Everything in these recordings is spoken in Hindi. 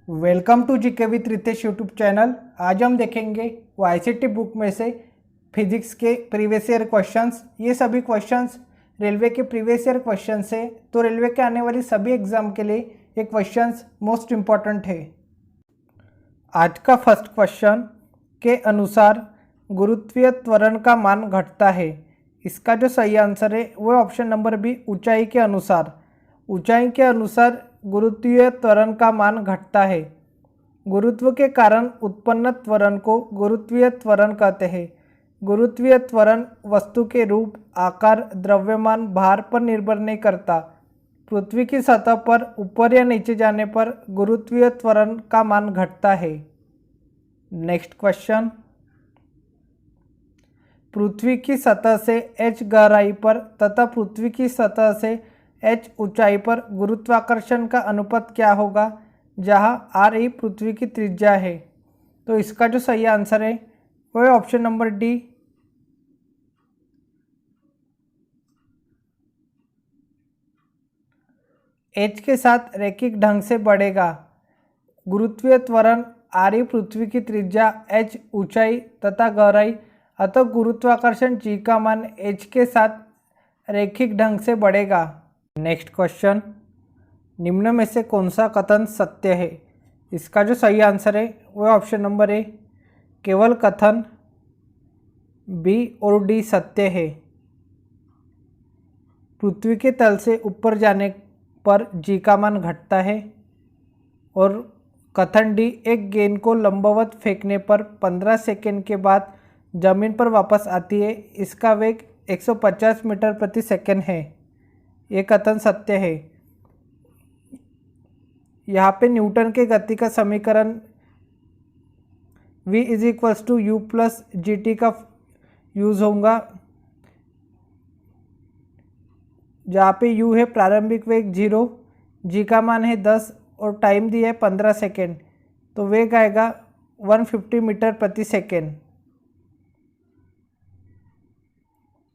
Welcome to GK with Ritesh YouTube channel. आज हम देखेंगे आईसीटी बुक में से फिजिक्स के प्रीवियस ईयर क्वेश्चंस। ये सभी क्वेश्चंस रेलवे के प्रीवियस ईयर क्वेश्चंस है, तो रेलवे के आने वाली सभी एग्जाम के लिए ये क्वेश्चंस मोस्ट इम्पॉर्टेंट है। आज का फर्स्ट क्वेश्चन के अनुसार गुरुत्वीय त्वरण का मान घटता है। इसका जो सही आंसर है वो ऑप्शन नंबर बी, ऊंचाई के अनुसार। ऊंचाई के अनुसार गुरुत्वीय त्वरण का मान घटता है। गुरुत्व के कारण उत्पन्न त्वरण को गुरुत्वीय त्वरण कहते हैं। गुरुत्वीय त्वरण वस्तु के रूप, आकार, द्रव्यमान, भार पर निर्भर नहीं करता। पृथ्वी की सतह पर ऊपर या नीचे जाने पर गुरुत्वीय त्वरण का मान घटता है। नेक्स्ट क्वेश्चन, पृथ्वी की सतह से h गहराई पर तथा पृथ्वी की सतह से h ऊंचाई पर गुरुत्वाकर्षण का अनुपात क्या होगा, जहां r पृथ्वी की त्रिज्या है। तो इसका जो सही आंसर है वो है ऑप्शन नंबर डी, h के साथ रैखिक ढंग से बढ़ेगा। गुरुत्वीय त्वरण r पृथ्वी की त्रिज्या, h ऊंचाई तथा गहराई, अतः गुरुत्वाकर्षण g का मान h के साथ रैखिक ढंग से बढ़ेगा। नेक्स्ट क्वेश्चन, निम्न में से कौन सा कथन सत्य है। इसका जो सही आंसर है वो ऑप्शन नंबर ए, केवल कथन बी और डी सत्य है। पृथ्वी के तल से ऊपर जाने पर जी का मान घटता है। और कथन डी, एक गेंद को लंबवत फेंकने पर 15 सेकेंड के बाद जमीन पर वापस आती है, इसका वेग 150 मीटर प्रति सेकेंड है। ये कथन सत्य है। यहाँ पे न्यूटन के गति का समीकरण v = u + gt का यूज होगा, जहाँ पे u है प्रारंभिक वेग 0, g का मान है 10 और टाइम दिया है 15 सेकेंड, तो वेग आएगा 150 मीटर प्रति सेकेंड।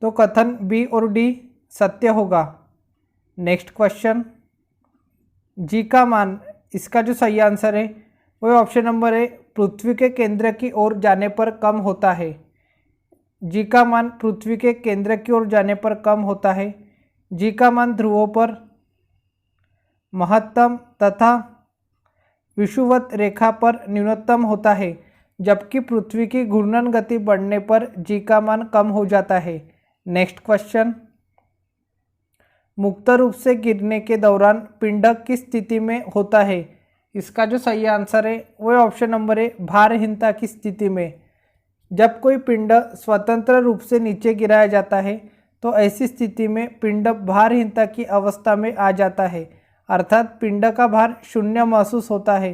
तो कथन बी और डी सत्य होगा। नेक्स्ट क्वेश्चन, जी का मान, इसका जो सही आंसर है वो ऑप्शन नंबर है, पृथ्वी के केंद्र की ओर जाने पर कम होता है। जी का मान पृथ्वी के केंद्र की ओर जाने पर कम होता है। जी का मान ध्रुवों पर महत्तम तथा विषुवत रेखा पर न्यूनतम होता है, जबकि पृथ्वी की घूर्णन गति बढ़ने पर जी का मान कम हो जाता है। नेक्स्ट क्वेश्चन, मुक्त रूप से गिरने के दौरान पिंड किस स्थिति में होता है। इसका जो सही आंसर है वो ऑप्शन नंबर है, भारहीनता की स्थिति में। जब कोई पिंड स्वतंत्र रूप से नीचे गिराया जाता है तो ऐसी स्थिति में पिंड भारहीनता की अवस्था में आ जाता है, अर्थात पिंड का भार शून्य महसूस होता है,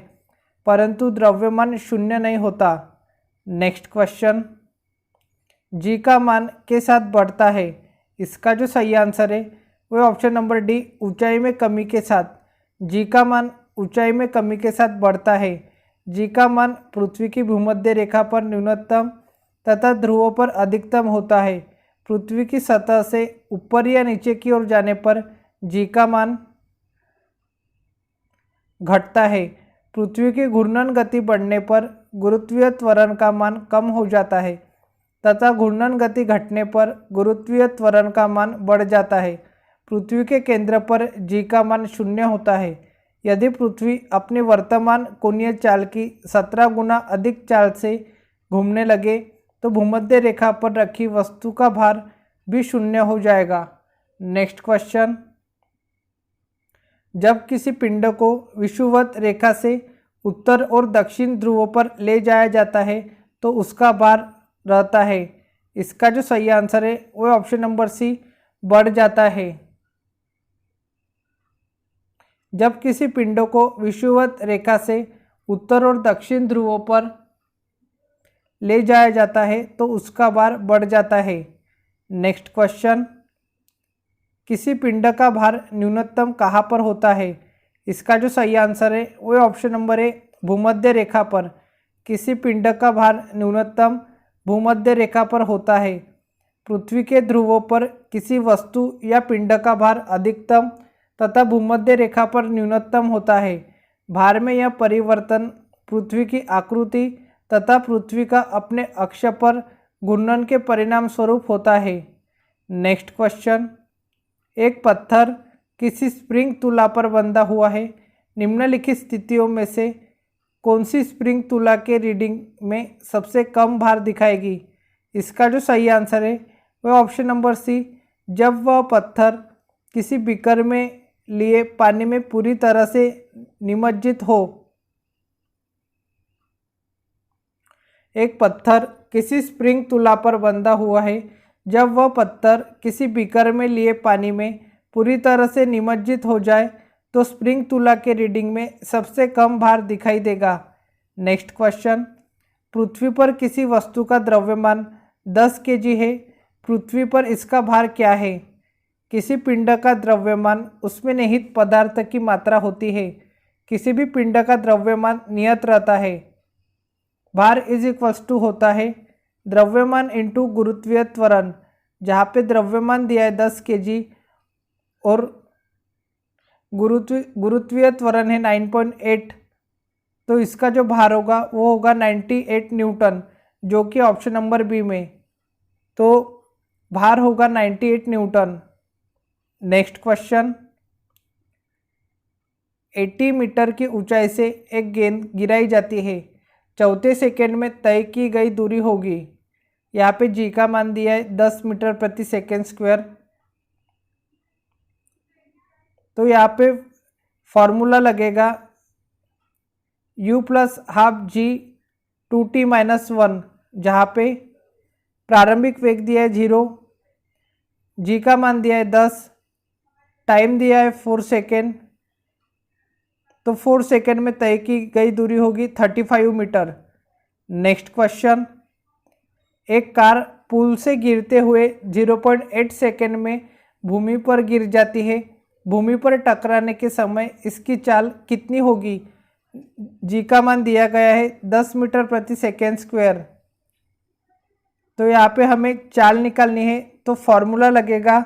परंतु द्रव्यमान शून्य नहीं होता। नेक्स्ट क्वेश्चन, जी का मान के साथ बढ़ता है। इसका जो सही आंसर है वो ऑप्शन नंबर डी, ऊंचाई में कमी के साथ। जी का मान ऊंचाई में कमी के साथ बढ़ता है। जी का मान पृथ्वी की भूमध्य रेखा पर न्यूनतम तथा ध्रुवों पर अधिकतम होता है। पृथ्वी की सतह से ऊपर या नीचे की ओर जाने पर जी का मान घटता है। पृथ्वी की घूर्णन गति बढ़ने पर गुरुत्वीय त्वरण का मान कम हो जाता है तथा घूर्णन गति घटने पर गुरुत्वीय त्वरण का मान बढ़ जाता है। पृथ्वी के केंद्र पर जी का मान 0 होता है। यदि पृथ्वी अपनी वर्तमान कोणीय चाल की 17 गुना अधिक चाल से घूमने लगे तो भूमध्य रेखा पर रखी वस्तु का भार भी 0 हो जाएगा। नेक्स्ट क्वेश्चन, जब किसी पिंड को विषुवत रेखा से उत्तर और दक्षिण ध्रुवों पर ले जाया जाता है तो उसका भार रहता है। इसका जो सही आंसर है वो ऑप्शन नंबर सी, बढ़ जाता है। जब किसी पिंड को विषुवत रेखा से उत्तर और दक्षिण ध्रुवों पर ले जाया जाता है तो उसका भार बढ़ जाता है। नेक्स्ट क्वेश्चन, किसी पिंड का भार न्यूनतम कहाँ पर होता है। इसका जो सही आंसर है वो ऑप्शन नंबर है, भूमध्य रेखा पर। किसी पिंड का भार न्यूनतम भूमध्य रेखा पर होता है। पृथ्वी के ध्रुवों पर किसी वस्तु या पिंड का भार अधिकतम तथा भूमध्य रेखा पर न्यूनतम होता है। भार में यह परिवर्तन पृथ्वी की आकृति तथा पृथ्वी का अपने अक्ष पर घूर्णन के परिणाम स्वरूप होता है। नेक्स्ट क्वेश्चन, एक पत्थर किसी स्प्रिंग तुला पर बंधा हुआ है। निम्नलिखित स्थितियों में से कौन सी स्प्रिंग तुला के रीडिंग में सबसे कम भार दिखाएगी? इसका जो सही आंसर है वह ऑप्शन नंबर सी, जब वह पत्थर किसी बीकर में लिए पानी में पूरी तरह से निमज्जित हो। एक पत्थर किसी स्प्रिंग तुला पर बंधा हुआ है। जब वह पत्थर किसी बीकर में लिए पानी में पूरी तरह से निमज्जित हो जाए तो स्प्रिंग तुला के रीडिंग में सबसे कम भार दिखाई देगा। नेक्स्ट क्वेश्चन, पृथ्वी पर किसी वस्तु का द्रव्यमान 10 केजी है। पृथ्वी पर इसका भार क्या है? किसी पिंड का द्रव्यमान उसमें निहित पदार्थ की मात्रा होती है। किसी भी पिंड का द्रव्यमान नियत रहता है। भार इज इक्वल्स टू होता है द्रव्यमान इंटू गुरुत्वीय त्वरण, जहाँ पे द्रव्यमान दिया है 10 केजी और गुरुत्वीय त्वरण है 9.8, तो इसका जो भार होगा वो होगा 98 न्यूटन, जो कि ऑप्शन नंबर बी में, तो भार होगा 98 न्यूटन। नेक्स्ट क्वेश्चन, 80 मीटर की ऊंचाई से एक गेंद गिराई जाती है। चौथे सेकंड में तय की गई दूरी होगी। यहाँ पे जी का मान दिया है 10 मीटर प्रति सेकेंड स्क्वायर। तो यहाँ पे फॉर्मूला लगेगा u प्लस हाफ जी 2t माइनस 1, जहाँ पे प्रारंभिक वेग दिया है 0, जी का मान दिया है 10, टाइम दिया है 4 सेकेंड, तो 4 सेकेंड में तय की गई दूरी होगी 35 मीटर। नेक्स्ट क्वेश्चन, एक कार पुल से गिरते हुए 0.8 सेकेंड में भूमि पर गिर जाती है। भूमि पर टकराने के समय इसकी चाल कितनी होगी? जी का मान दिया गया है 10 मीटर प्रति सेकेंड स्क्वायर। तो यहाँ पे हमें चाल निकालनी है, तो फॉर्मूला लगेगा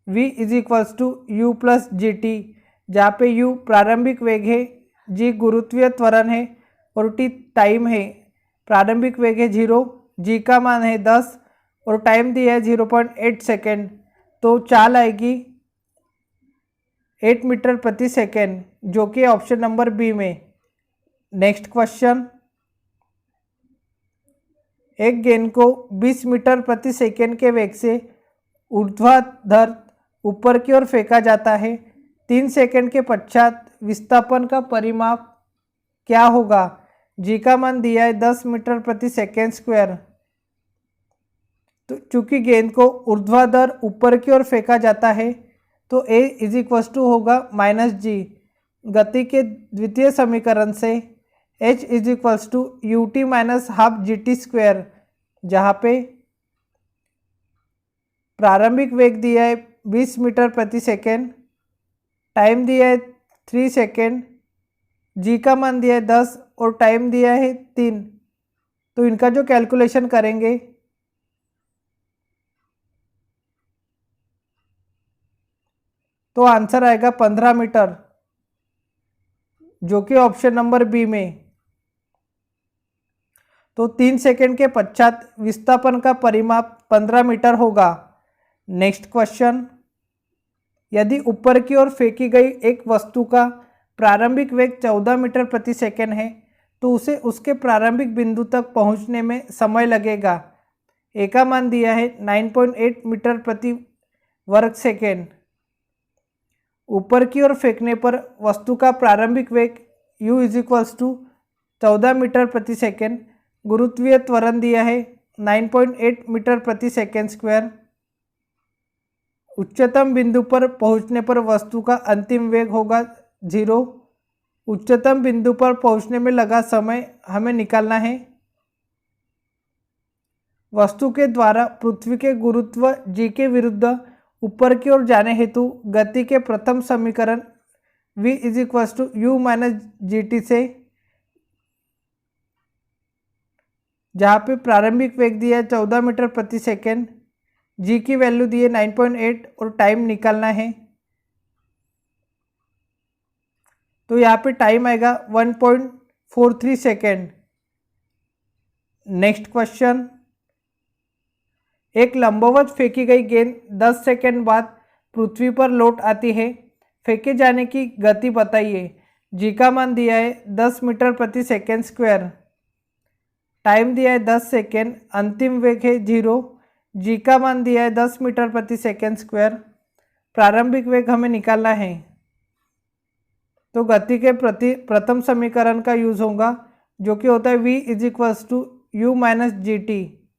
v is equals to u plus g t, जहाँ पे u प्रारंभिक वेग है, g गुरुत्वीय त्वरण है और t टाइम है। प्रारंभिक वेग है 0, g का मान है 10 और टाइम दिया है 0.8 सेकेंड, तो चाल आएगी 8 मीटर प्रति सेकेंड, जो कि ऑप्शन नंबर बी में। नेक्स्ट क्वेश्चन, एक गेंद को 20 मीटर प्रति सेकेंड के वेग से ऊर्ध्वाधर ऊपर की ओर फेंका जाता है। 3 सेकेंड के पश्चात विस्थापन का परिमाप क्या होगा? जी का मान दिया है 10 मीटर प्रति सेकेंड स्क्वायर। तो चूंकि गेंद को ऊर्ध्वाधर ऊपर की ओर फेंका जाता है तो a इज इक्वल टू होगा माइनस जी। गति के द्वितीय समीकरण से h is equals to u t minus half g t square, जहाँ पे प्रारंभिक वेग दिया है 20 मीटर प्रति सेकेंड, टाइम दिया है 3 सेकेंड, जी का मान दिया है 10 और टाइम दिया है 3। तो इनका जो कैलकुलेशन करेंगे तो आंसर आएगा 15 मीटर, जो कि ऑप्शन नंबर बी में। तो 3 सेकेंड के पश्चात विस्थापन का परिमाप 15 मीटर होगा। नेक्स्ट क्वेश्चन, यदि ऊपर की ओर फेंकी गई एक वस्तु का प्रारंभिक वेग 14 मीटर प्रति सेकेंड है तो उसे उसके प्रारंभिक बिंदु तक पहुंचने में समय लगेगा। ए का मान दिया है 9.8 मीटर प्रति वर्ग सेकेंड। ऊपर की ओर फेंकने पर वस्तु का प्रारंभिक वेग u is equals to 14 metre प्रति सेकेंड, गुरुत्वीय त्वरण दिया है 9.8 मीटर प्रति सेकेंड स्क्वायर। उच्चतम बिंदु पर पहुंचने पर वस्तु का अंतिम वेग होगा 0। उच्चतम बिंदु पर पहुंचने में लगा समय हमें निकालना है। वस्तु के द्वारा पृथ्वी के गुरुत्व g के विरुद्ध ऊपर की ओर जाने हेतु गति के प्रथम समीकरण v is equal to u minus g t से, जहाँ पे प्रारंभिक वेग दिया है 14 मीटर प्रति सेकेंड, जी की वैल्यू दी है 9.8 और टाइम निकालना है। तो यहाँ पे टाइम आएगा 1.43 सेकेंड। नेक्स्ट क्वेश्चन, एक लंबवत फेंकी गई गेंद 10 सेकेंड बाद पृथ्वी पर लौट आती है, फेंके जाने की गति बताइए। जी का मान दिया है 10 मीटर प्रति सेकेंड स्क्वायर, टाइम दिया है 10 सेकेंड, अंतिम वेग है 0, जी का मान दिया है 10 मीटर प्रति सेकेंड स्क्वायर, प्रारंभिक वेग हमें निकालना है। तो गति के प्रति प्रथम समीकरण का यूज होगा जो कि होता है v is equals to u minus g t,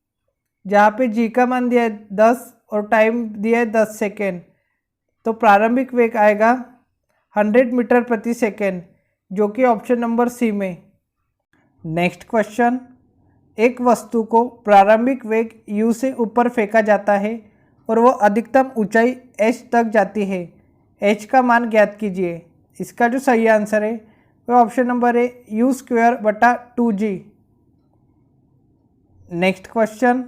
जहाँ पे जी का मान दिया है 10 और टाइम दिया है 10 सेकेंड। तो प्रारंभिक वेग आएगा 100 मीटर प्रति सेकेंड, जो कि ऑप्शन नंबर सी में। नेक्स्ट क्वेश्चन, एक वस्तु को प्रारंभिक वेग u से ऊपर फेंका जाता है और वो अधिकतम ऊंचाई h तक जाती है, h का मान ज्ञात कीजिए। इसका जो सही आंसर है वो ऑप्शन नंबर है u²/2g। नेक्स्ट क्वेश्चन,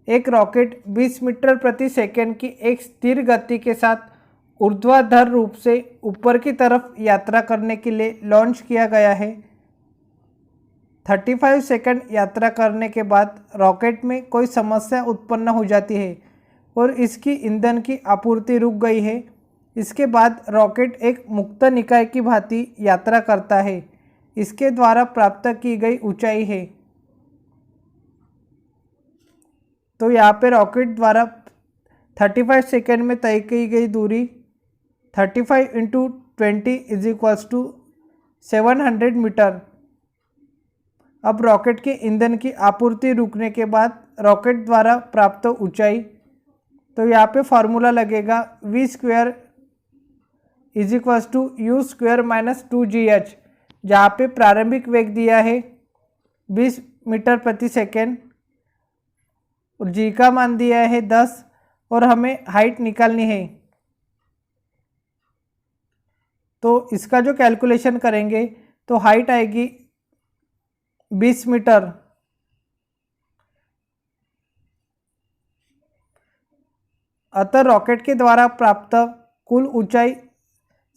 एक रॉकेट 20 मीटर प्रति सेकेंड की एक स्थिर गति के साथ ऊर्ध्वाधर रूप से ऊपर की तरफ यात्रा करने के लिए लॉन्च किया गया है। 35 सेकंड यात्रा करने के बाद रॉकेट में कोई समस्या उत्पन्न हो जाती है और इसकी ईंधन की आपूर्ति रुक गई है। इसके बाद रॉकेट एक मुक्त निकाय की भांति यात्रा करता है, इसके द्वारा प्राप्त की गई ऊंचाई है। तो यहाँ पे रॉकेट द्वारा 35 सेकंड में तय की गई दूरी 35 × 20 इज इक्वल्स टू 700 मीटर। अब रॉकेट के ईंधन की आपूर्ति रुकने के बाद रॉकेट द्वारा प्राप्त ऊंचाई, तो यहाँ पे फॉर्मूला लगेगा v² is equals to u² - 2gh, जहाँ पे प्रारंभिक वेग दिया है 20 मीटर प्रति सेकेंड और जी का मान दिया है 10 और हमें हाइट निकालनी है। तो इसका जो कैलकुलेशन करेंगे तो हाइट आएगी 20 मीटर। अतः रॉकेट के द्वारा प्राप्त कुल ऊंचाई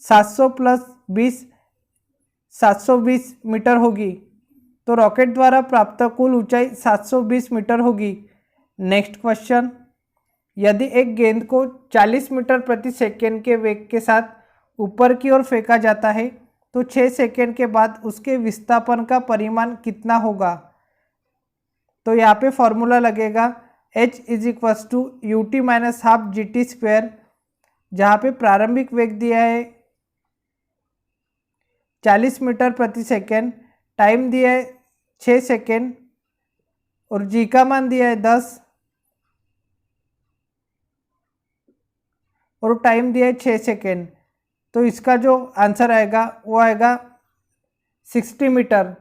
700 + 20 720 मीटर होगी। तो रॉकेट द्वारा प्राप्त कुल ऊंचाई 720 मीटर होगी। नेक्स्ट क्वेश्चन, यदि एक गेंद को 40 मीटर प्रति सेकेंड के वेग के साथ ऊपर की ओर फेंका जाता है तो 6 सेकेंड के बाद उसके विस्थापन का परिमाण कितना होगा। तो यहाँ पे फॉर्मूला लगेगा h is equals to ut - ½ gt², जहाँ पे प्रारंभिक वेग दिया है 40 मीटर प्रति सेकेंड, टाइम दिया है 6 सेकेंड और जी का मान दिया है 10 और टाइम दिया है 6 सेकेंड। तो इसका जो आंसर आएगा वो आएगा 60 मीटर।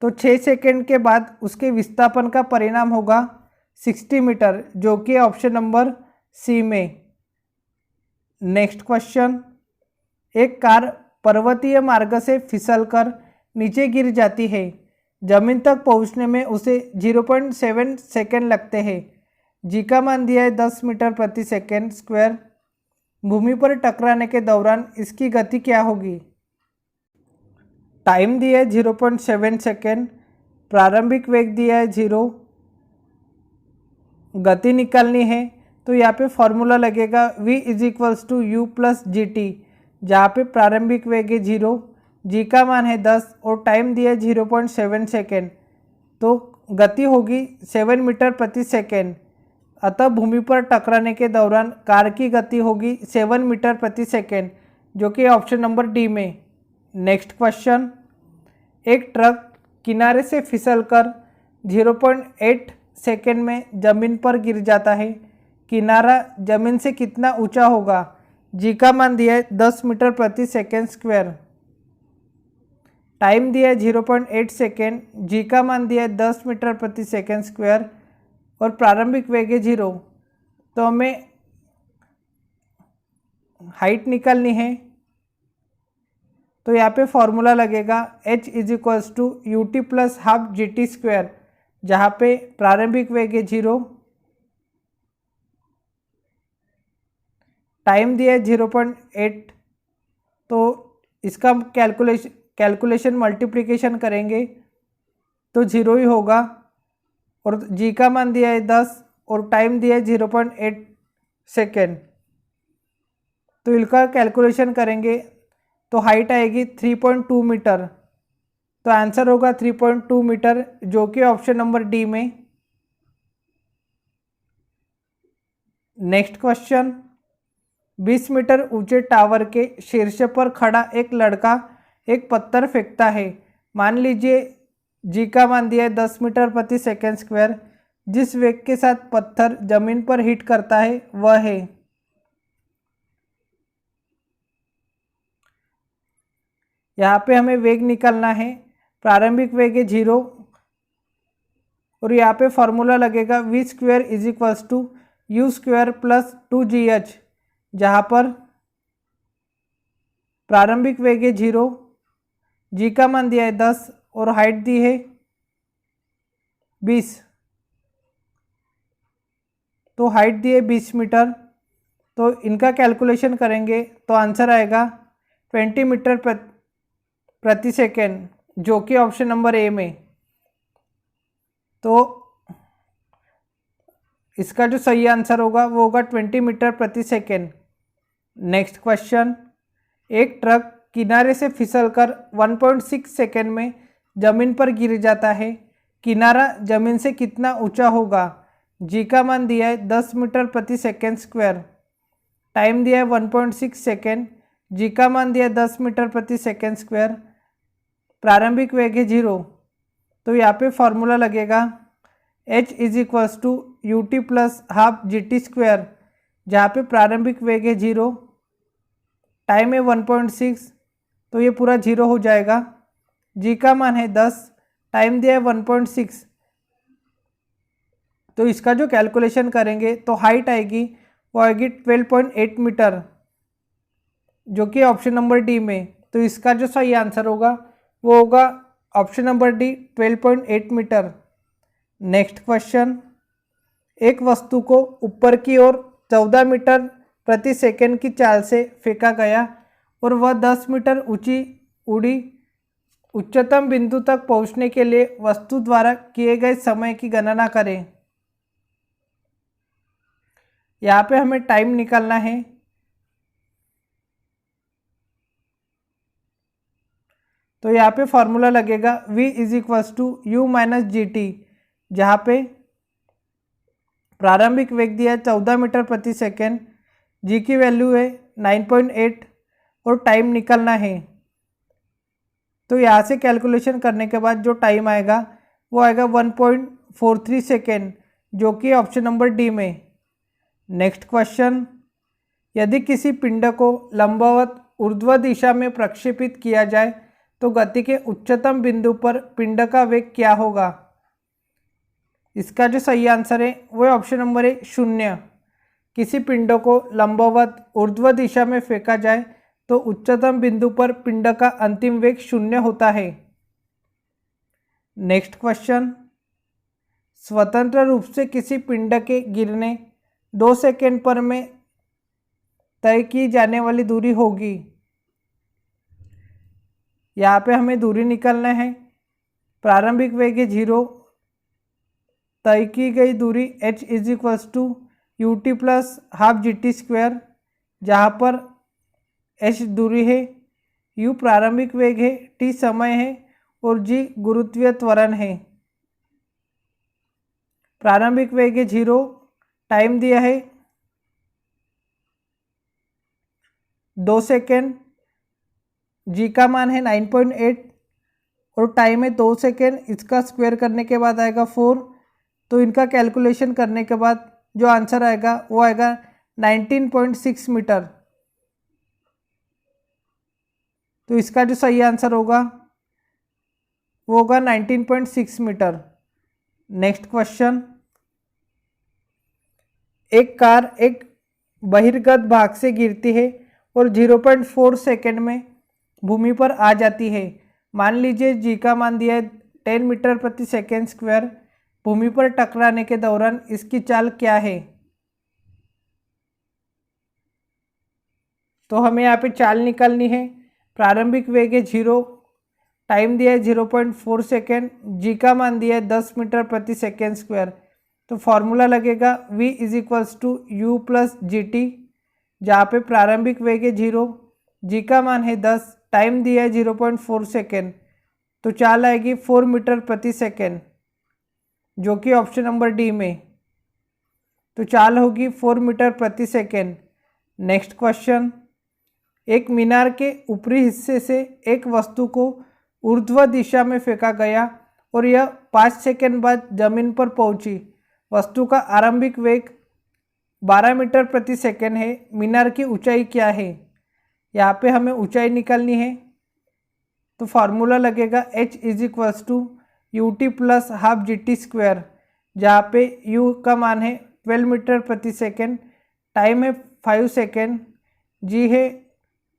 तो 6 सेकेंड के बाद उसके विस्थापन का परिणाम होगा 60 मीटर, जो कि ऑप्शन नंबर सी में। नेक्स्ट क्वेश्चन, एक कार पर्वतीय मार्ग से फिसलकर नीचे गिर जाती है, जमीन तक पहुंचने में उसे 0.7 सेकेंड लगते हैं, जी का मान दिया है 10 मीटर प्रति सेकेंड स्क्वायर, भूमि पर टकराने के दौरान इसकी गति क्या होगी। टाइम दिया है 0.7 सेकेंड, प्रारंभिक वेग दिया है 0, गति निकालनी है। तो यहाँ पे फॉर्मूला लगेगा v is equals to u + gt, जहाँ पे प्रारंभिक वेग है 0, जी का मान है 10 और टाइम दिया है 0.7 सेकेंड। तो गति होगी 7 मीटर प्रति सेकेंड। अतः भूमि पर टकराने के दौरान कार की गति होगी 7 मीटर प्रति सेकेंड, जो कि ऑप्शन नंबर डी में। नेक्स्ट क्वेश्चन, एक ट्रक किनारे से फिसलकर 0.8 सेकेंड में जमीन पर गिर जाता है, किनारा जमीन से कितना ऊंचा होगा। जी का मान दिया है 10 मीटर प्रति सेकेंड स्क्वायर, टाइम दिया है 0.8 सेकेंड, जी का मान दिया है 10 मीटर प्रति सेकेंड स्क्वायर और प्रारंभिक वेग है 0। तो हमें हाइट निकालनी है। तो यहाँ पे फॉर्मूला लगेगा h is equals to ut + ½ gt², जहाँ पे प्रारंभिक वेग है 0, टाइम दिया है 0.8, तो इसका कैलकुलेशन मल्टीप्लिकेशन करेंगे तो 0 ही होगा। और जी का मान दिया है 10 और टाइम दिया है 0.8 सेकेंड, तो इनका कैलकुलेशन करेंगे तो हाइट आएगी 3.2 मीटर। तो आंसर होगा 3.2 मीटर, जो कि ऑप्शन नंबर डी में। नेक्स्ट क्वेश्चन, 20 मीटर ऊंचे टावर के शीर्ष पर खड़ा एक लड़का एक पत्थर फेंकता है। मान लीजिए जी का मान दिया है 10 मीटर प्रति सेकेंड स्क्वायर। जिस वेग के साथ पत्थर जमीन पर हिट करता है वह है। यहाँ पे हमें वेग निकालना है। प्रारंभिक वेग है 0 और यहाँ पे फॉर्मूला लगेगा v square is equals to u square plus 2gh, जहाँ पर प्रारंभिक वेग है 0, जी का मान दिया है 10 और हाइट दी है 20, तो हाइट दी है 20 मीटर। तो इनका कैलकुलेशन करेंगे तो आंसर आएगा 20 मीटर प्रति सेकेंड, जो कि ऑप्शन नंबर ए में। तो इसका जो सही आंसर होगा वो होगा 20 मीटर प्रति सेकेंड। नेक्स्ट क्वेश्चन, एक ट्रक किनारे से फिसलकर 1.6 सेकेंड में जमीन पर गिर जाता है। किनारा जमीन से कितना ऊंचा होगा? जी का मान दिया है 10 मीटर प्रति सेकेंड स्क्वायर, टाइम दिया है 1.6 सेकेंड, जी का मान दिया है 10 मीटर प्रति सेकेंड स्क्वायर, प्रारंभिक वेग है 0। तो यहाँ पे फॉर्मूला लगेगा h is equals to u t plus half g t square, जहाँ पे प्रारंभिक वेग है 0, टाइम है 1.6, तो ये पूरा 0 हो जाएगा। जी का मान है 10, टाइम दिया है 1.6, तो इसका जो कैलकुलेशन करेंगे तो हाइट आएगी वो आएगी 12.8 मीटर, जो कि ऑप्शन नंबर डी में। तो इसका जो सही आंसर होगा वो होगा option number D 12.8 metre. Next question, एक वस्तु को ऊपर की ओर 14 मीटर प्रति सेकंड की चाल से फेंका गया और वह 10 मीटर ऊंची उड़ी। उच्चतम बिंदु तक पहुंचने के लिए वस्तु द्वारा किए गए समय की गणना करें। यहाँ पे हमें टाइम निकालना है। तो यहाँ पे फॉर्मूला लगेगा v is equals to u minus g t, जहाँ पे प्रारंभिक वेग दिया है 14 मीटर प्रति सेकेंड, जी की वैल्यू है 9.8 और टाइम निकालना है। तो यहाँ से कैलकुलेशन करने के बाद जो टाइम आएगा वो आएगा 1.43 सेकेंड, जो कि ऑप्शन नंबर डी में। नेक्स्ट क्वेश्चन, यदि किसी पिंड को लंबवत ऊर्ध्व दिशा में प्रक्षेपित किया जाए तो गति के उच्चतम बिंदु पर पिंड का वेग क्या होगा? इसका जो सही आंसर है वो ऑप्शन नंबर है 0। किसी पिंड को लंबवत ऊर्ध्व दिशा में फेंका जाए तो उच्चतम बिंदु पर पिंड का अंतिम वेग 0 होता है। नेक्स्ट क्वेश्चन, स्वतंत्र रूप से किसी पिंड के गिरने 2 सेकेंड पर में तय की जाने वाली दूरी होगी। यहाँ पे हमें दूरी निकालना है। प्रारंभिक वेग है 0, तय की गई दूरी h is equals to u t plus half g t square, जहाँ पर h दूरी है, u प्रारंभिक वेग है, t समय है और g गुरुत्वीय त्वरण है। प्रारंभिक वेग है 0, टाइम दिया है 2 सेकेंड, g का मान है 9.8 और टाइम है 2 सेकेंड। इसका स्क्वायर करने के बाद आएगा 4, तो इनका कैलकुलेशन करने के बाद जो आंसर आएगा वो आएगा 19.6 मीटर। तो इसका जो सही आंसर होगा वो होगा 19.6 मीटर। नेक्स्ट क्वेश्चन, एक कार एक बहिर्गत भाग से गिरती है और 0.4 सेकेंड में भूमि पर आ जाती है। मान लीजिए जी का मान दिया है 10 मीटर प्रति सेकेंड स्क्वायर। भूमि पर टकराने के दौरान इसकी चाल क्या है? तो हमें यहाँ पे चाल निकालनी है। प्रारंभिक वेग है 0, टाइम दिया है 0.4 सेकेंड, जी का मान दिया है 10 मीटर प्रति सेकेंड स्क्वायर। तो फॉर्मूला लगेगा v is equals to u plus g t, जहाँ पे प्रारंभिक वेग है 0, जी का मान है 10, टाइम दिया है 0.4 सेकेंड, तो चाल आएगी 4 मीटर प्रति सेकेंड, जो कि ऑप्शन नंबर डी में। तो चाल होगी 4 मीटर प्रति सेकेंड। नेक्स्ट क्वेश्चन, एक मीनार के ऊपरी हिस्से से एक वस्तु को ऊर्ध्व दिशा में फेंका गया और यह 5 सेकेंड बाद जमीन पर पहुंची। वस्तु का आरंभिक वेग 12 मीटर प्रति सेकेंड है। मीनार की ऊंचाई क्या है? यहाँ पे हमें ऊंचाई निकालनी है। तो फार्मूला लगेगा h is equals to u t plus half g t square, जहाँ पे u का मान है 12 मीटर प्रति सेकेंड, टाइम है 5 सेकेंड, g है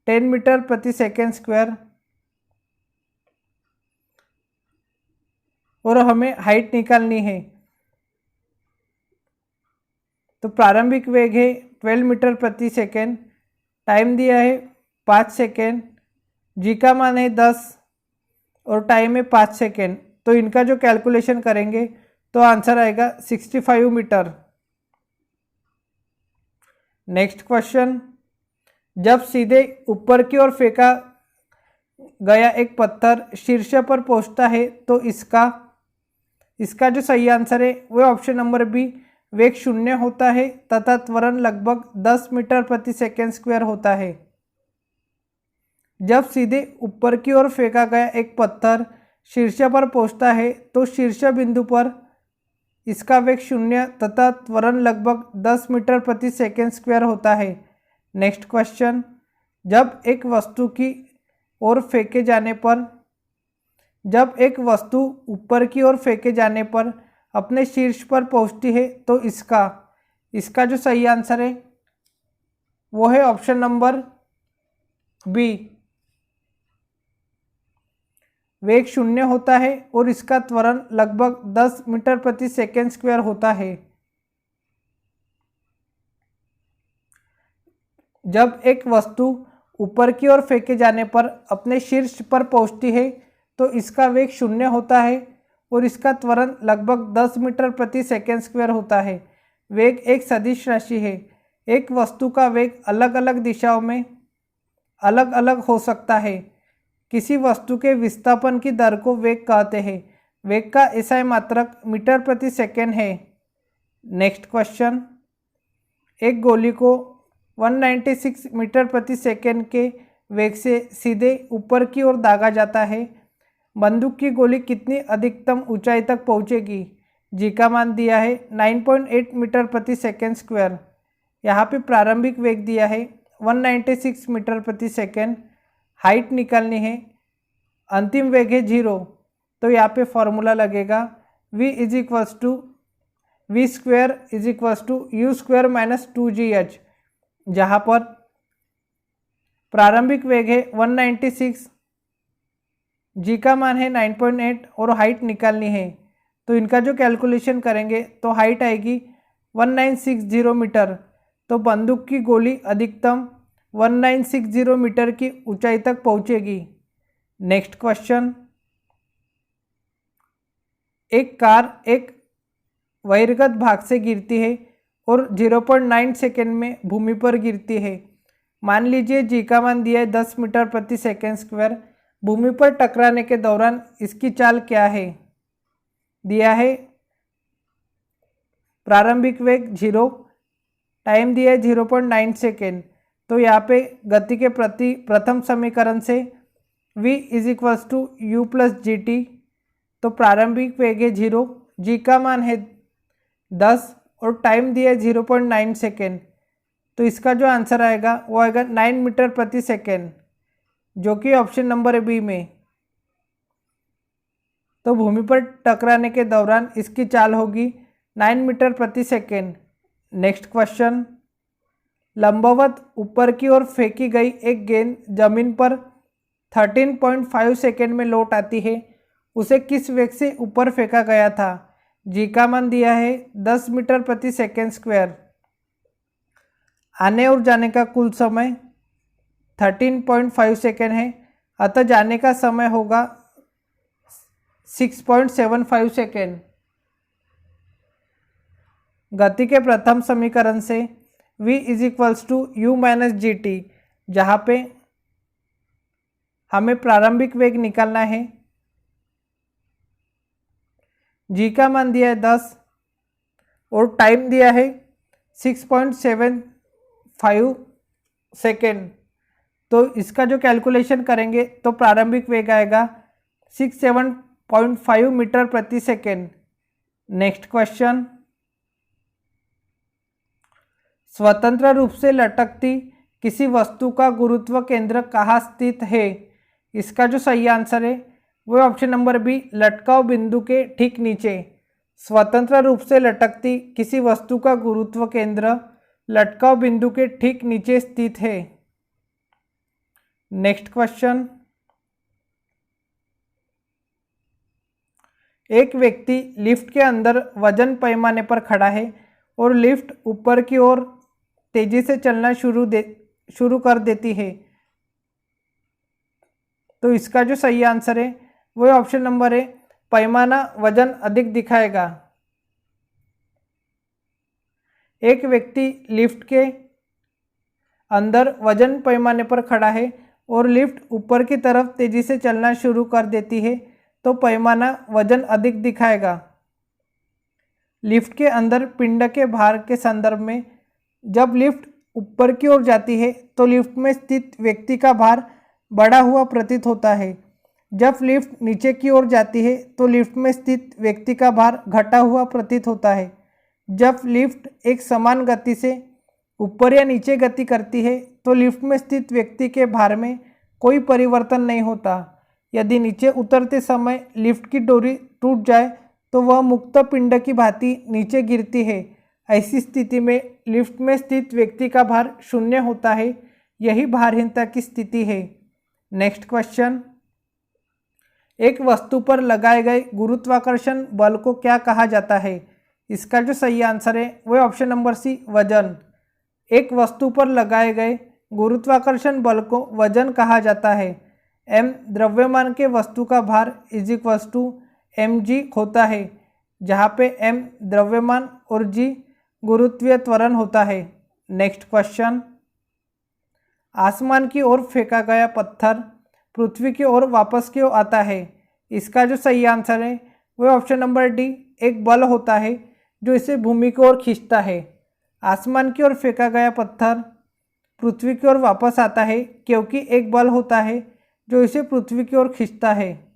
10 मीटर प्रति सेकेंड स्क्वायर, और हमें हाइट निकालनी है। तो प्रारंभिक वेग है 12 मीटर प्रति सेकेंड, टाइम दिया है 5 सेकेंड, जी का मान है 10 और टाइम है 5 सेकेंड। तो इनका जो कैलकुलेशन करेंगे तो आंसर आएगा 65 मीटर। नेक्स्ट क्वेश्चन, जब सीधे ऊपर की ओर फेंका गया एक पत्थर शीर्ष पर पहुंचता है तो इसका जो सही आंसर है वो ऑप्शन नंबर बी, वेग 0 होता है तथा त्वरण लगभग 10 मीटर प्रति सेकेंड स्क्वायर होता है। जब सीधे ऊपर की ओर फेंका गया एक पत्थर शीर्ष पर पहुंचता है तो शीर्ष बिंदु पर इसका वेग 0 तथा त्वरण लगभग 10 मीटर प्रति सेकेंड स्क्वायर होता है। नेक्स्ट क्वेश्चन, जब एक वस्तु की ओर फेंके जाने पर जब एक वस्तु ऊपर की ओर फेंके जाने पर अपने शीर्ष पर पहुंचती है तो इसका जो सही आंसर है वो है ऑप्शन नंबर बी, वेग 0 होता है और इसका त्वरण लगभग 10 मीटर प्रति सेकेंड स्क्वायर होता है। जब एक वस्तु ऊपर की ओर फेंके जाने पर अपने शीर्ष पर पहुंचती है तो इसका वेग 0 होता है और इसका त्वरण लगभग 10 मीटर प्रति सेकेंड स्क्वायर होता है। वेग एक सदिश राशि है। एक वस्तु का वेग अलग अलग दिशाओं में अलग अलग हो सकता है। किसी वस्तु के विस्थापन की दर को वेग कहते हैं। वेग का एसआई मात्रक मीटर प्रति सेकेंड है। नेक्स्ट क्वेश्चन, एक गोली को 196 मीटर प्रति सेकेंड के वेग से सीधे ऊपर की ओर दागा जाता है। बंदूक की गोली कितनी अधिकतम ऊंचाई तक पहुंचेगी? जी का मान दिया है 9.8 मीटर प्रति सेकेंड स्क्वायर। यहाँ पे प्रारंभिक वेग दिया है 196 मीटर प्रति सेकेंड, हाइट निकालनी है, अंतिम वेग है 0। तो यहाँ पे फॉर्मूला लगेगा v is equals to v square is equals to u square minus 2gh, जहाँ पर प्रारंभिक वेग है 196, जी का मान है 9.8 और हाइट निकालनी है। तो इनका जो कैलकुलेशन करेंगे तो हाइट आएगी 1960 मीटर। तो बंदूक की गोली अधिकतम 1960 मीटर की ऊंचाई तक पहुंचेगी। नेक्स्ट क्वेश्चन, एक कार एक बहिर्गत भाग से गिरती है और 0.9 सेकेंड में भूमि पर गिरती है। मान लीजिए जी का मान दिया है 10 मीटर प्रति सेकेंड स्क्वायर। भूमि पर टकराने के दौरान इसकी चाल क्या है? दिया है प्रारंभिक वेग 0, टाइम दिया है 0.9 सेकेंड। तो यहाँ पे गति के प्रति प्रथम समीकरण से v is equals to u plus g t. तो प्रारंभिक वेग है 0, जी का मान है 10 और टाइम दिया है 0.9 सेकेंड। तो इसका जो आंसर आएगा वो आएगा 9 मीटर प्रति सेकेंड, जो कि ऑप्शन नंबर बी में। तो भूमि पर टकराने के दौरान इसकी चाल होगी 9 मीटर प्रति सेकेंड। नेक्स्ट क्वेश्चन, लंबवत ऊपर की ओर फेंकी गई एक गेंद जमीन पर 13.5 सेकेंड में लौट आती है। उसे किस वेग से ऊपर फेंका गया था? जी का मान दिया है 10 मीटर प्रति सेकेंड स्क्वायर। आने और जाने का कुल समय 13.5 सेकेंड है, अतः जाने का समय होगा 6.75 सेकेंड। गति के प्रथम समीकरण से v is equals to u minus g t, जहाँ पे हमें प्रारंभिक वेग निकालना है। g का मान दिया है 10 और टाइम दिया है 6.75 सेकेंड। तो इसका जो कैलकुलेशन करेंगे तो प्रारंभिक वेग आएगा 67.5 मीटर प्रति सेकेंड। नेक्स्ट क्वेश्चन, स्वतंत्र रूप से लटकती किसी वस्तु का गुरुत्व केंद्र कहाँ स्थित है? इसका जो सही आंसर है वो ऑप्शन नंबर बी, लटकाव बिंदु के ठीक नीचे। स्वतंत्र रूप से लटकती किसी वस्तु का गुरुत्व केंद्र लटकाव बिंदु के ठीक नीचे स्थित है। नेक्स्ट क्वेश्चन, एक व्यक्ति लिफ्ट के अंदर वजन पैमाने पर खड़ा है और लिफ्ट ऊपर की ओर तेजी से चलना शुरू कर देती है, तो इसका जो सही आंसर है वो ऑप्शन नंबर है, पैमाना वजन अधिक दिखाएगा। एक व्यक्ति लिफ्ट के अंदर वजन पैमाने पर खड़ा है और लिफ्ट ऊपर की तरफ तेजी से चलना शुरू कर देती है, तो पैमाना वजन अधिक दिखाएगा। लिफ्ट के अंदर पिंड के भार के संदर्भ में जब लिफ्ट ऊपर की ओर जाती है तो लिफ्ट में स्थित व्यक्ति का भार बढ़ा हुआ प्रतीत होता है। जब लिफ्ट नीचे की ओर जाती है तो लिफ्ट में स्थित व्यक्ति का भार घटा हुआ प्रतीत होता है। जब लिफ्ट एक समान गति से ऊपर या नीचे गति करती है तो लिफ्ट में स्थित व्यक्ति के भार में कोई परिवर्तन नहीं होता। यदि नीचे उतरते समय लिफ्ट की डोरी टूट जाए तो वह मुक्त पिंड की भांति नीचे गिरती है। ऐसी स्थिति में लिफ्ट में स्थित व्यक्ति का भार शून्य होता है। यही भारहीनता की स्थिति है। नेक्स्ट क्वेश्चन, एक वस्तु पर लगाए गए गुरुत्वाकर्षण बल को क्या कहा जाता है? इसका जो सही आंसर है वह ऑप्शन नंबर सी, वजन। एक वस्तु पर लगाए गए गुरुत्वाकर्षण बल को वजन कहा जाता है। m द्रव्यमान के वस्तु का भार इज इक्वल्स टू mg होता है, जहाँ पे m द्रव्यमान और g गुरुत्वीय त्वरण होता है। नेक्स्ट क्वेश्चन, आसमान की ओर फेंका गया पत्थर पृथ्वी की ओर वापस क्यों आता है? इसका जो सही आंसर है वह ऑप्शन नंबर डी, एक बल होता है जो इसे भूमि की ओर खींचता है। आसमान की ओर फेंका गया पत्थर पृथ्वी की ओर वापस आता है क्योंकि एक बल होता है जो इसे पृथ्वी की ओर खींचता है।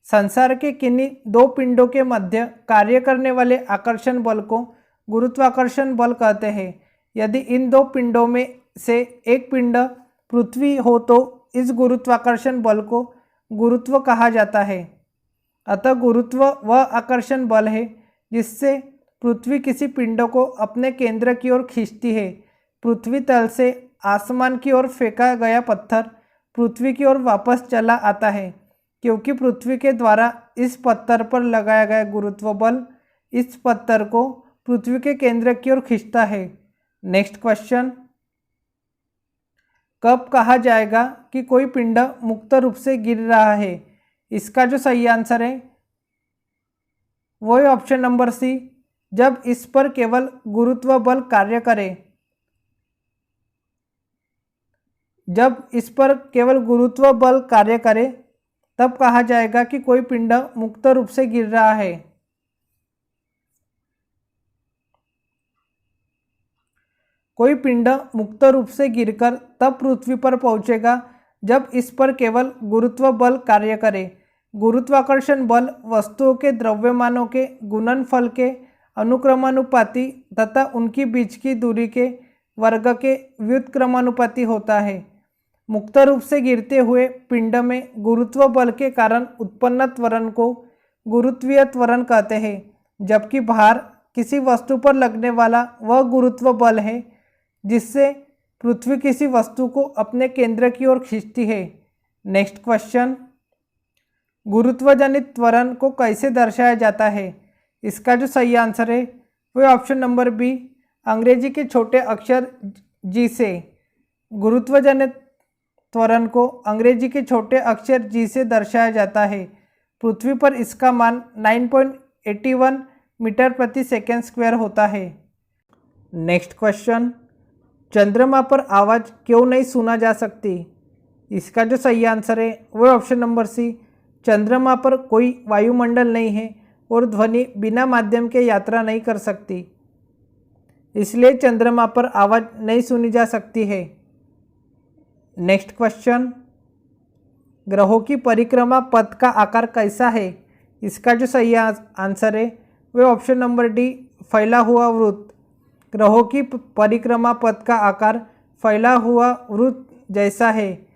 संसार के किन्हीं दो पिंडों के मध्य कार्य करने वाले आकर्षण बल को गुरुत्वाकर्षण बल कहते हैं। यदि इन दो पिंडों में से एक पिंड पृथ्वी हो तो इस गुरुत्वाकर्षण बल को गुरुत्व कहा जाता है। अतः गुरुत्व वह आकर्षण बल है जिससे पृथ्वी किसी पिंड को अपने केंद्र की ओर खींचती है। पृथ्वी तल से आसमान की ओर फेंका गया पत्थर पृथ्वी की ओर वापस चला आता है क्योंकि पृथ्वी के द्वारा इस पत्थर पर लगाया गया गुरुत्व बल इस पत्थर को पृथ्वी के केंद्र की ओर खींचता है। नेक्स्ट क्वेश्चन, कब कहा जाएगा कि कोई पिंड मुक्त रूप से गिर रहा है? इसका जो सही आंसर है वो है ऑप्शन नंबर सी, जब इस पर केवल गुरुत्व बल कार्य करे। जब इस पर केवल गुरुत्व बल कार्य करे तब कहा जाएगा कि कोई पिंड मुक्त रूप से गिर रहा है। कोई पिंड मुक्त रूप से गिरकर तब पृथ्वी पर पहुंचेगा जब इस पर केवल गुरुत्व बल कार्य करे। गुरुत्वाकर्षण बल वस्तुओं के द्रव्यमानों के गुणनफल के अनुक्रमानुपाती तथा उनकी बीच की दूरी के वर्ग के व्युत्क्रमानुपाती होता है। मुक्त रूप से गिरते हुए पिंड में गुरुत्व बल के कारण उत्पन्न त्वरण को गुरुत्वीय त्वरण कहते हैं, जबकि भार किसी वस्तु पर लगने वाला वह गुरुत्व बल है जिससे पृथ्वी किसी वस्तु को अपने केंद्र की ओर खींचती है। नेक्स्ट क्वेश्चन, गुरुत्वजनित त्वरण को कैसे दर्शाया जाता है? इसका जो सही आंसर है वह ऑप्शन नंबर बी, अंग्रेजी के छोटे अक्षर जी से। गुरुत्वजनित त्वरण को अंग्रेजी के छोटे अक्षर g से दर्शाया जाता है। पृथ्वी पर इसका मान 9.81 मीटर प्रति सेकेंड स्क्वायर होता है। नेक्स्ट क्वेश्चन, चंद्रमा पर आवाज़ क्यों नहीं सुना जा सकती? इसका जो सही आंसर है वो ऑप्शन नंबर सी, चंद्रमा पर कोई वायुमंडल नहीं है और ध्वनि बिना माध्यम के यात्रा नहीं कर सकती, इसलिए चंद्रमा पर आवाज़ नहीं सुनी जा सकती है। नेक्स्ट क्वेश्चन, ग्रहों की परिक्रमा पथ का आकार कैसा है? इसका जो सही आंसर है वह ऑप्शन नंबर डी, फैला हुआ वृत्त। ग्रहों की परिक्रमा पथ का आकार फैला हुआ वृत्त जैसा है।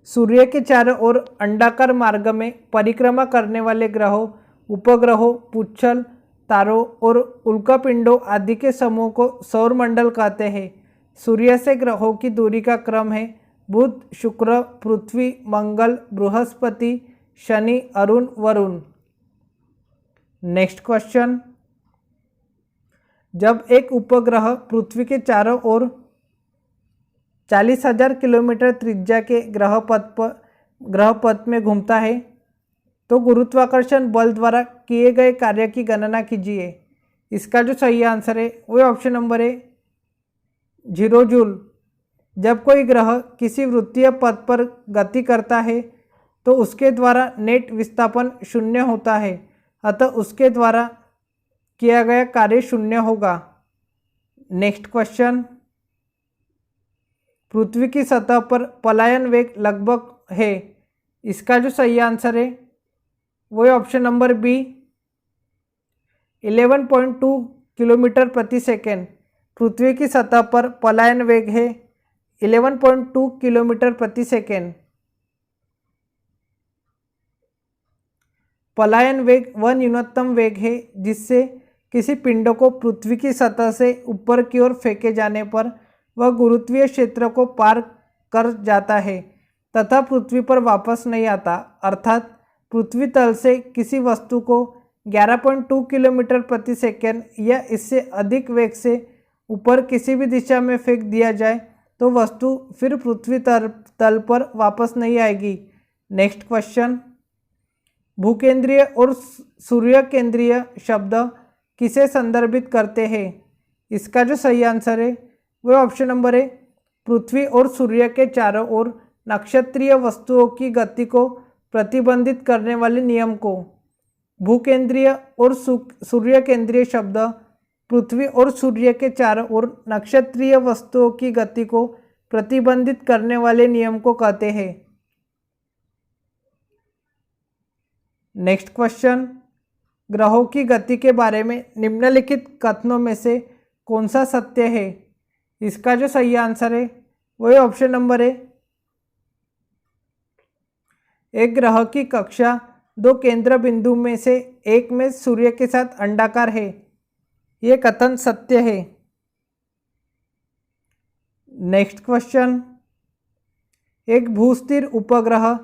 सूर्य के चारों ओर अंडाकार मार्ग में परिक्रमा करने वाले ग्रहों, उपग्रहों, पुच्छल, तारों और उल्कापिंडों आदि के समूह को सौरमंडल कहते हैं। सूर्य से ग्रहों की दूरी का क्रम है बुध, शुक्र, पृथ्वी, मंगल, बृहस्पति, शनि, अरुण, वरुण। नेक्स्ट क्वेश्चन, जब एक उपग्रह पृथ्वी के चारों ओर 40,000 किलोमीटर त्रिज्या के ग्रहपथ में घूमता है तो गुरुत्वाकर्षण बल द्वारा किए गए कार्य की गणना कीजिए। इसका जो सही आंसर है वो ऑप्शन नंबर है 0 जूल। जब कोई ग्रह किसी वृत्तीय पथ पर गति करता है तो उसके द्वारा नेट विस्थापन 0 होता है, अतः उसके द्वारा किया गया कार्य 0 होगा। नेक्स्ट क्वेश्चन, पृथ्वी की सतह पर पलायन वेग लगभग है। इसका जो सही आंसर है वो है ऑप्शन नंबर बी, 11.2 किलोमीटर प्रति सेकेंड। पृथ्वी की सतह पर पलायन वेग है 11.2 किलोमीटर प्रति सेकेंड। पलायन वेग वह न्यूनतम वेग है जिससे किसी पिंड को पृथ्वी की सतह से ऊपर की ओर फेंके जाने पर वह गुरुत्वीय क्षेत्र को पार कर जाता है तथा पृथ्वी पर वापस नहीं आता, अर्थात पृथ्वी तल से किसी वस्तु को 11.2 किलोमीटर प्रति सेकेंड या इससे अधिक वेग से ऊपर किसी भी दिशा में फेंक दिया जाए तो वस्तु फिर पृथ्वी तल पर वापस नहीं आएगी। नेक्स्ट क्वेश्चन, भूकेंद्रीय और सूर्य केंद्रीय शब्द किसे संदर्भित करते हैं? इसका जो सही आंसर है वह ऑप्शन नंबर है पृथ्वी और सूर्य के चारों ओर नक्षत्रीय वस्तुओं की गति को प्रतिबंधित करने वाले नियम को। भूकेंद्रीय और सूर्य केंद्रीय शब्द पृथ्वी और सूर्य के चारों ओर नक्षत्रीय वस्तुओं की गति को प्रतिबंधित करने वाले नियम को कहते हैं। नेक्स्ट क्वेश्चन, ग्रहों की गति के बारे में निम्नलिखित कथनों में से कौन सा सत्य है? इसका जो सही आंसर है वही ऑप्शन नंबर है, एक ग्रह की कक्षा 2 केंद्र बिंदु में से एक में सूर्य के साथ अंडाकार है। ये कथन सत्य है। नेक्स्ट क्वेश्चन, एक भूस्थिर उपग्रह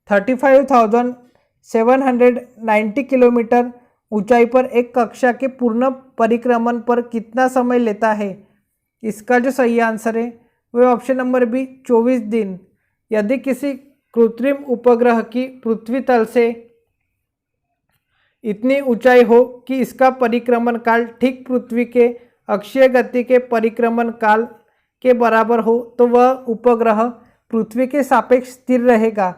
35,790 किलोमीटर ऊंचाई पर एक कक्षा के पूर्ण परिक्रमण पर कितना समय लेता है? इसका जो सही आंसर है वह ऑप्शन नंबर बी, 24 दिन। यदि किसी कृत्रिम उपग्रह की पृथ्वी तल से इतनी ऊंचाई हो कि इसका परिक्रमण काल ठीक पृथ्वी के अक्षीय गति के परिक्रमण काल के बराबर हो तो वह उपग्रह पृथ्वी के सापेक्ष स्थिर रहेगा।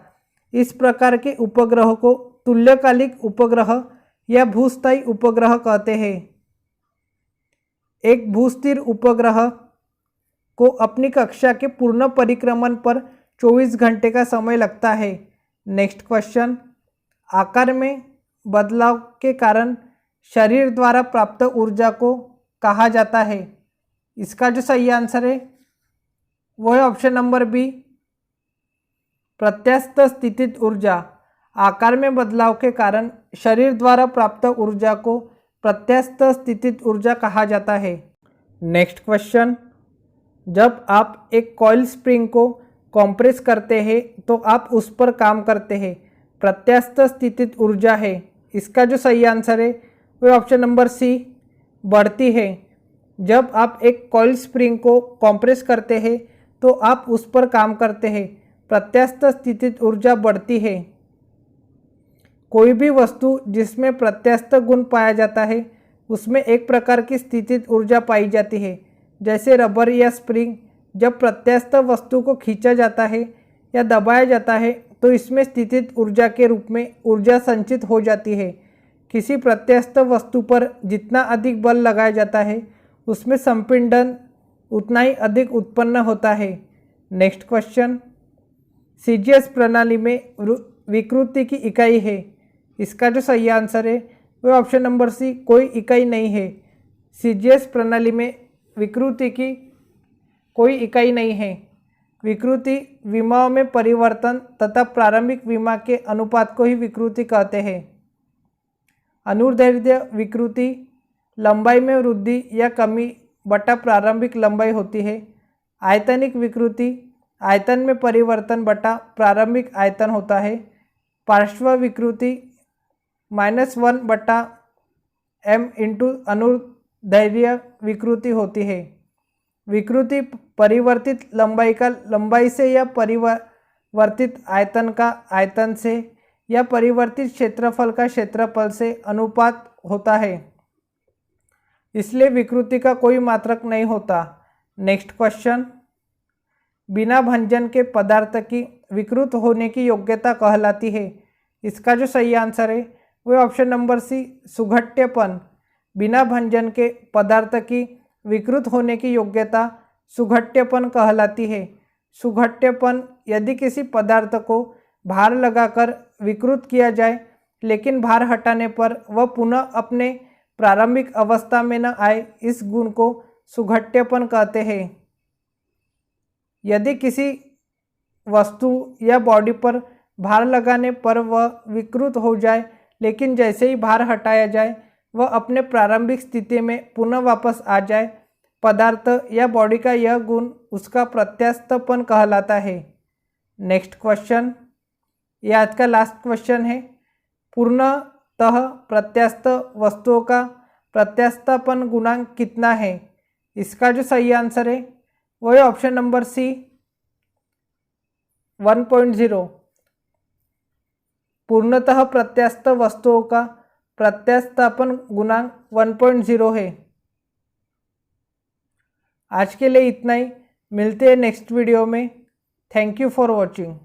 इस प्रकार के उपग्रह को तुल्यकालिक उपग्रह या भूस्थायी उपग्रह कहते हैं। एक भूस्थिर उपग्रह को अपनी कक्षा के पूर्ण परिक्रमण पर 24 घंटे का समय लगता है। नेक्स्ट क्वेश्चन, आकार में बदलाव के कारण शरीर द्वारा प्राप्त ऊर्जा को कहा जाता है? इसका जो सही आंसर है वो है ऑप्शन नंबर बी, प्रत्यास्थ स्थितिज ऊर्जा। आकार में बदलाव के कारण शरीर द्वारा प्राप्त ऊर्जा को प्रत्यास्थ स्थितिज ऊर्जा कहा जाता है। नेक्स्ट क्वेश्चन, जब आप एक कॉइल स्प्रिंग को कंप्रेस करते हैं तो आप उस पर काम करते हैं, प्रत्यास्थ स्थितिज ऊर्जा है। इसका जो सही आंसर है वह ऑप्शन नंबर सी, बढ़ती है। जब आप एक कॉइल स्प्रिंग को कंप्रेस करते हैं तो आप उस पर काम करते हैं, प्रत्यास्थ स्थितिज ऊर्जा बढ़ती है। कोई भी वस्तु जिसमें प्रत्यास्थ गुण पाया जाता है उसमें एक प्रकार की स्थितिज ऊर्जा पाई जाती है। जैसे रबर या स्प्रिंग, जब प्रत्यास्थ वस्तु को खींचा जाता है या दबाया जाता है तो इसमें स्थितिज ऊर्जा के रूप में ऊर्जा संचित हो जाती है। किसी प्रत्यास्थ वस्तु पर जितना अधिक बल लगाया जाता है उसमें संपीड़न उतना ही अधिक उत्पन्न होता है। नेक्स्ट क्वेश्चन, सीजीएस प्रणाली में विकृति की इकाई है। इसका जो सही आंसर है वह ऑप्शन नंबर सी, कोई इकाई नहीं है। सीजीएस प्रणाली में विकृति की कोई इकाई नहीं है। विकृति विमाओं में परिवर्तन तथा प्रारंभिक विमा के अनुपात को ही विकृति कहते हैं। अनुदैर्ध्य विकृति लंबाई में वृद्धि या कमी बटा प्रारंभिक लंबाई होती है। आयतनिक विकृति आयतन में परिवर्तन बटा प्रारंभिक आयतन होता है। पार्श्व विकृति -1 बटा m इंटू अनुदैर्ध्य विकृति होती है। विकृति परिवर्तित लंबाई का लंबाई से या परिवर्तित आयतन का आयतन से या परिवर्तित क्षेत्रफल का क्षेत्रफल से अनुपात होता है, इसलिए विकृति का कोई मात्रक नहीं होता। नेक्स्ट क्वेश्चन, बिना भंजन के पदार्थ की विकृत होने की योग्यता कहलाती है। इसका जो सही आंसर है वह ऑप्शन नंबर सी, सुघट्यपन। बिना भंजन के पदार्थ की विकृत होने की योग्यता सुघट्यपन कहलाती है। सुघट्यपन यदि किसी पदार्थ को भार लगाकर विकृत किया जाए लेकिन भार हटाने पर वह पुनः अपने प्रारंभिक अवस्था में न आए, इस गुण को सुघट्यपन कहते हैं। यदि किसी वस्तु या बॉडी पर भार लगाने पर वह विकृत हो जाए लेकिन जैसे ही भार हटाया जाए वह अपने प्रारंभिक स्थिति में पुनः वापस आ जाए, पदार्थ या बॉडी का यह गुण उसका प्रत्यास्थपन कहलाता है। नेक्स्ट क्वेश्चन, यह आज का लास्ट क्वेश्चन है। पूर्णतः प्रत्यास्थ वस्तुओं का प्रत्यास्थापन गुणांक कितना है? इसका जो सही आंसर है वह ऑप्शन नंबर सी, 1.0। पूर्णतः प्रत्यास्थ वस्तुओं का प्रत्यास्थापन गुणांक 1.0 है। आज के लिए इतना ही, मिलते हैं नेक्स्ट वीडियो में। Thank you for watching.